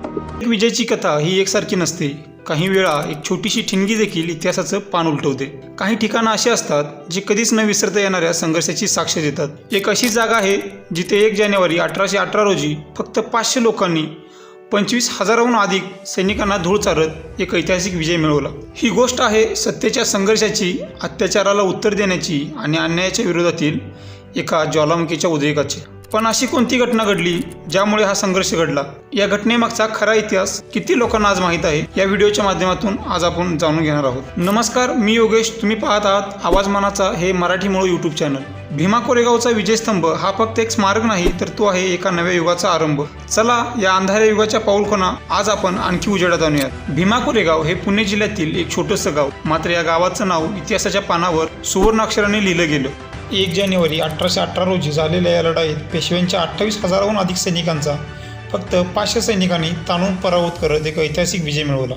एक विजयाची कथा ही एकसारखी नसते। काही वेळा एक छोटीशी ठिणगी देखील इतिहासाचं पान उलटवते। काही ठिकाणं अशी असतात जी कधीच न विसरता येणाऱ्या संघर्षाची साक्ष देतात। एक अशी जागा आहे जिथे 1 जानेवारी 1818 रोजी फक्त 500 लोकांनी 25,000हून अधिक सैनिकांना धूळ चारत एक ऐतिहासिक विजय मिळवला। ही गोष्ट आहे सत्तेच्या संघर्षाची, अत्याचाराला उत्तर देण्याची आणि अन्यायाच्या विरोधातील एका ज्वालामुखीच्या उद्रेकाची। पण अशी कोणती घटना घडली ज्यामुळे हा संघर्ष घडला? या घटनेमागचा खरा इतिहास किती लोकांना आज माहीत आहे? या व्हिडिओच्या माध्यमातून आज आपण जाणून घेणार आहोत। नमस्कार, मी योगेश। तुम्ही पाहत आहात आवाज मनाचा हे मराठी मूळ यूट्यूब चॅनल। भीमा कोरेगावचा विजयस्तंभ हा फक्त एक स्मारक नाही, तर तो आहे एका नव्या युगाचा आरंभ। चला या अंधाऱ्या युगाच्या पाऊलखुणा आज आपण आणखी उजेडात आणूयात। भीमा कोरेगाव हे पुणे जिल्ह्यातील एक छोटंसं गाव, मात्र या गावाचं नाव इतिहासाच्या पानावर सुवर्ण अक्षराने लिहिलं गेलं। 1 जानेवारी 1818 रोजी झालेल्या या लढाईत पेशव्यांच्या 28,000हून अधिक सैनिकांचा फक्त 500 सैनिकांनी ताणून पराभूत करत एक ऐतिहासिक विजय मिळवला।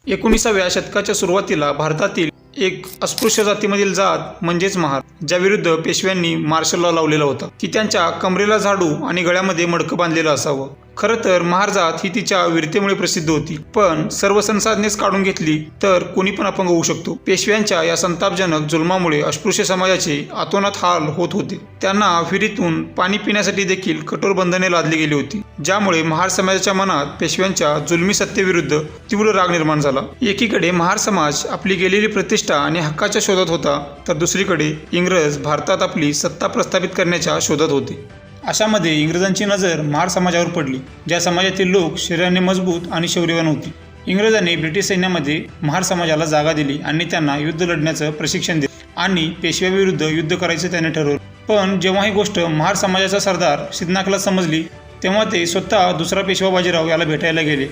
19व्या शतकाच्या सुरुवातीला भारतातील एक अस्पृश्य जातीमधील जात म्हणजेच महार, ज्या विरुद्ध पेशव्यांनी मार्शल लॉ लावलेला होता की त्यांच्या कमरेला झाडू आणि गळ्यामध्ये मडकं बांधलेलं असावं। खरं तर महार जात ही तिच्या वीरतेमुळे प्रसिद्ध होती, पण सर्व संसाधनेच काढून घेतली तर कोणी पण अपंग होऊ शकतो। पेशव्यांच्या या संतापजनक जुलमामुळे अस्पृश्य समाजाचे अतोनात हाल होत होते। त्यांना विहिरीतून पाणी पिण्यासाठी देखील कठोर बंधने लादली गेली होती, ज्यामुळे महार समाजाच्या मनात पेशव्यांच्या जुलमी सत्तेविरुद्ध तीव्र राग निर्माण झाला। एकीकडे महार समाज आपली गेलेली प्रतिष्ठा आणि हक्काच्या शोधात होता, तर दुसरीकडे इंग्रज भारतात आपली सत्ता प्रस्थापित करण्याच्या शोधात होते। अशामध्ये इंग्रजांची नजर महार समाजावर पडली, ज्या समाजातील लोक शरीराने मजबूत आणि शौर्यवान होती। इंग्रजांनी ब्रिटिश सैन्यामध्ये महार समाजाला जागा दिली आणि त्यांना युद्ध लढण्याचं प्रशिक्षण दिलं आणि पेशव्याविरुद्ध युद्ध करायचं त्याने ठरवलं। पण जेव्हा ही गोष्ट महार समाजाचा सरदार सिद्धनाकला समजली, तेव्हा ते स्वतः दुसरा पेशवा बाजीराव याला भेटायला गेले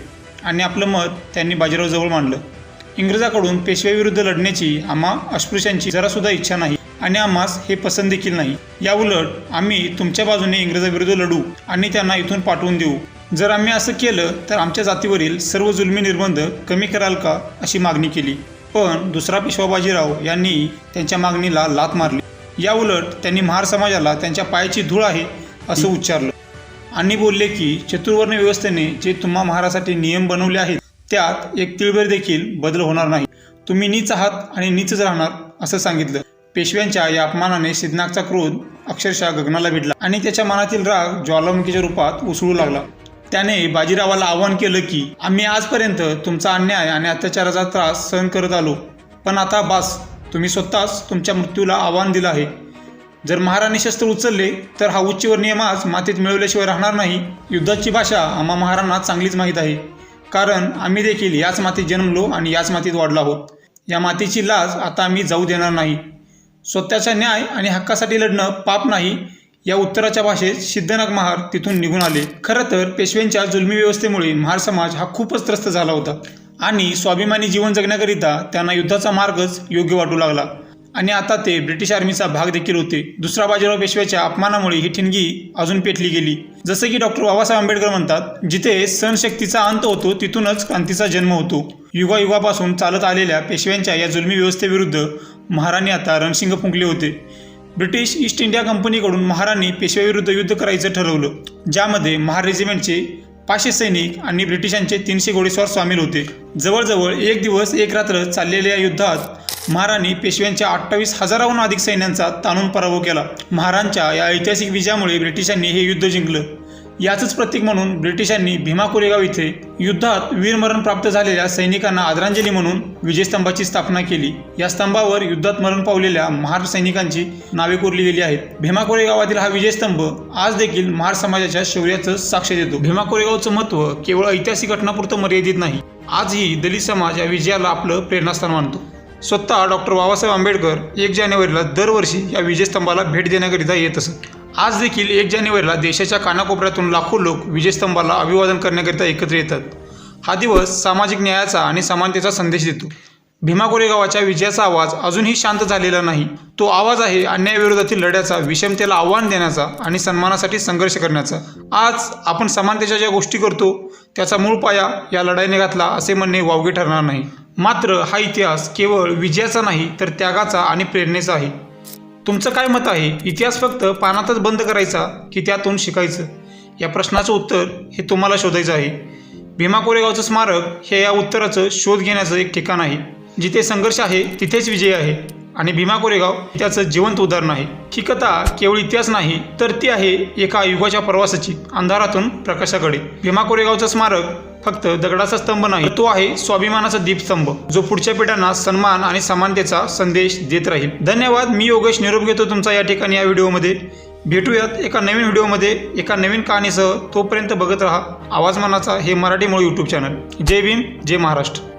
आणि आपलं मत त्यांनी बाजीरावजवळ मांडलं। इंग्रजाकडून पेशव्याविरुद्ध लढण्याची आम्हा अस्पृश्यांची जरासुद्धा इच्छा नाही आणि आम्हास हे पसंत देखील नाही। याउलट आम्ही तुमच्या बाजूने इंग्रजाविरुद्ध लढू आणि त्यांना इथून पाठवून देऊ। जर आम्ही असं केलं तर आमच्या जातीवरील सर्व जुलमी निर्बंध कमी कराल का, अशी मागणी केली। पण दुसरा पेशवा बाजीराव यांनी त्यांच्या मागणीला लाथ मारली। याउलट त्यांनी महार समाजाला त्यांच्या पायाची धूळ आहे असं उच्चारलं आणि बोलले की चतुर्वर्ण व्यवस्थेने जे तुम्हा महारासाठी नियम बनवले आहेत त्यात एक तिळभर देखील बदल होणार नाही। तुम्ही नीच आहात आणि नीचच राहणार असं सांगितलं। पेशव्यांच्या या अपमानाने सिद्धनाकचा क्रोध अक्षरशः गगनाला भिडला आणि त्याच्या मनातील राग ज्वालामुखीच्या रूपात उसळू लागला। त्याने बाजीरावाला आवाहन केलं की आम्ही आजपर्यंत तुमचा अन्याय आणि अत्याचाराचा त्रास सहन करत आलो, पण आता बास, तुम्ही स्वतःच तुमच्या मृत्यूला आव्हान दिलं आहे। जर महाराणी शस्त्र उचलले तर हा उच्चवर्णीय माज मातीत मिळवल्याशिवाय राहणार नाही। युद्धाची भाषा आम्हा महारांना चांगलीच माहीत आहे, कारण आम्ही देखील याच मातीत जन्मलो आणि याच मातीत वाढलो आहोत। या मातीची लाज आता आम्ही जाऊ देणार नाही। स्वतःचा न्याय आणि हक्कासाठी लढणं पाप नाही, या उत्तराच्या भाषेत सिद्धनाक महार तिथून निघून आले। खरं तर पेशव्यांच्या जुलमी व्यवस्थेमुळे महार समाज हा खूपच त्रस्त झाला होता आणि स्वाभिमानी जीवन जगण्याकरिता त्यांना युद्धाचा मार्गच योग्य वाटू लागला आणि आता ते ब्रिटिश आर्मीचा भाग देखील होते। दुसरा बाजीराव पेशव्याच्या अपमानामुळे ही ठिणगी अजून पेटली गेली। जसं की डॉक्टर बाबासाहेब आंबेडकर म्हणतात, जिथे सहनशक्तीचा अंत होतो तिथूनच क्रांतीचा जन्म होतो। युगायुगापासून चालत आलेल्या पेशव्यांच्या या जुलमी व्यवस्थेविरुद्ध महारांनी आता रणशिंग फुंकले होते। ब्रिटिश ईस्ट इंडिया कंपनीकडून महारांनी पेशव्याविरुद्ध युद्ध करायचं ठरवलं, ज्यामध्ये महार रेजिमेंटचे 500 सैनिक आणि ब्रिटिशांचे 300 घोडेस्वार सामील होते। जवळजवळ 1 दिवस 1 रात्र चाललेल्या या युद्धात महारांनी पेशव्यांच्या 28,000हून अधिक सैन्यांचा ताणून पराभव केला। महारांच्या या ऐतिहासिक विजयामुळे ब्रिटिशांनी हे युद्ध जिंकलं। याचंच प्रतीक म्हणून ब्रिटिशांनी भीमा कोरेगाव इथे युद्धात वीरमरण प्राप्त झालेल्या सैनिकांना आदरांजली म्हणून विजयस्तंभाची स्थापना केली। या स्तंभावर युद्धात मरण पावलेल्या महार सैनिकांची नावे कोरली गेली आहेत। भीमा कोरेगावातील हा विजयस्तंभ आज देखील महार समाजाच्या शौर्याचं साक्ष देतो। भीमा कोरेगावचं महत्त्व केवळ ऐतिहासिक घटनापुरतं मर्यादित नाही, आजही दलित समाज या विजयाला आपलं प्रेरणास्थान मानतो। स्वतः डॉक्टर बाबासाहेब आंबेडकर 1 जानेवारीला दरवर्षी या विजयस्तंभाला भेट देण्याकरिता येत असत। आज देखील 1 जानेवारीला देशाच्या कानाकोपऱ्यातून लाखो लोक विजयस्तंभाला अभिवादन करण्याकरिता एकत्र येतात। हा दिवस सामाजिक न्यायाचा आणि समानतेचा संदेश देतो। भीमा कोरेगावाच्या विजयाचा आवाज अजूनही शांत झालेला नाही। तो आवाज आहे अन्यायाविरोधातील लढ्याचा, विषमतेला आव्हान देण्याचा आणि सन्मानासाठी संघर्ष करण्याचा। आज आपण समानतेच्या ज्या गोष्टी करतो त्याचा मूळ पाया या लढाईने घातला असे म्हणणे वावगे ठरणार नाही। मात्र हा इतिहास केवळ विजयाचा नाही, तर त्यागाचा आणि प्रेरणेचा आहे। तुमचं काय मत आहे? इतिहास फक्त पानातच बंद करायचा की त्यातून शिकायचं? या प्रश्नाचं उत्तर हे तुम्हाला शोधायचं आहे। भीमा कोरेगावचं स्मारक हे या उत्तराचं शोध घेण्याचं एक ठिकाण आहे. जिथे संघर्ष आहे तिथेच विजय आहे आणि भीमा कोरेगाव त्याचं जिवंत उदाहरण आहे. ही कथा केवळ इतिहास नाही तर ती आहे एका युगाच्या प्रवासाची, अंधारातून प्रकाशाकडे. भीमा कोरेगावचं स्मारक फक्त दगडाचा स्तंभ नाही, तो आहे स्वाभिमानाचा दीपस्तंभ, जो पुढच्या पिढ्यांना सन्मान आणि समानतेचा संदेश देत राहील. धन्यवाद. मी योगेश निरोप घेतो तुमचा या ठिकाणी या व्हिडिओमध्ये. भेटूयात एका नवीन व्हिडिओमध्ये एका नवीन कहाणीसह. तोपर्यंत बघत रहा आवाज मनाचा हे मराठी मूळ यूट्यूब चॅनल. जय भीम, जय महाराष्ट्र.